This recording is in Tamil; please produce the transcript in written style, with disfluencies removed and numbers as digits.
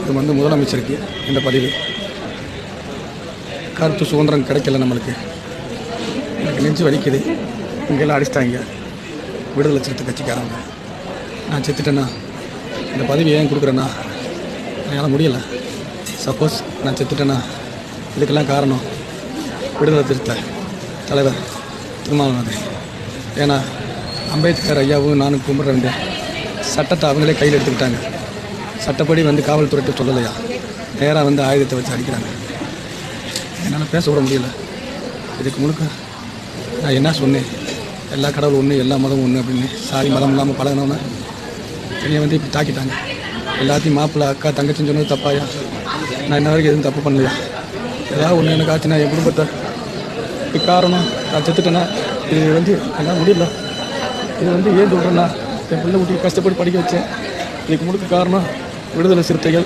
இது வந்து முதலமைச்சருக்கு இந்த பதிவு. கருத்து சுதந்திரம் கிடைக்கல நம்மளுக்கு. எனக்கு நெஞ்சு வலிக்குது. இங்கெல்லாம் அடிச்சிட்டாங்க விடுதலை சிறுத்தை கட்சிக்காரங்க. நான் செத்துட்டேன்னா இந்த பதவி ஏன் கொடுக்குறேன்னா என்னால் முடியலை. சப்போஸ் நான் செத்துட்டேன்னா இதுக்கெல்லாம் காரணம் விடுதலை சிறுத்தை தலைவர் திருமாவளவன். ஏன்னா அம்பேத்கர் ஐயாவும் நானும் கும்பிட்ற வேண்டிய சட்டத்தை அவங்களே கையில் எடுத்துக்கிட்டாங்க. சட்டப்படி வந்து காவல்துறைக்கு சொல்லலையா, நேராக வந்து ஆயுதத்தை வச்சு அடிக்கிறாங்க. என்னால் பேச விட முடியல. இதுக்கு முழுக்க நான் என்ன சொன்னேன், எல்லா கடவுளும் ஒன்று, எல்லா மதமும் ஒன்று அப்படின்னு சாதி மதம் இல்லாமல் பழகினோன்னு என்னை வந்து இப்படி தாக்கிட்டாங்க. எல்லாத்தையும் மாப்பிள்ளை அக்கா தங்கச்சின்னு சொன்னது தப்பாயா? நான் இன்ன வரைக்கும் எதுவும் தப்பு பண்ணலையா? ஏதாவது ஒன்று எனக்கு ஆச்சுன்னா என் குடும்பத்தை இது காரணம் நான் செத்துட்டேன்னா இது வந்து என்னால் முடியல. இது வந்து ஏன் சொல்கிறேன்னா என் பிள்ளை குட்டி கஷ்டப்பட்டு படிக்க வச்சேன். இதுக்கு முழுக்க காரணம் விடுதலை சிறுத்தைகள்.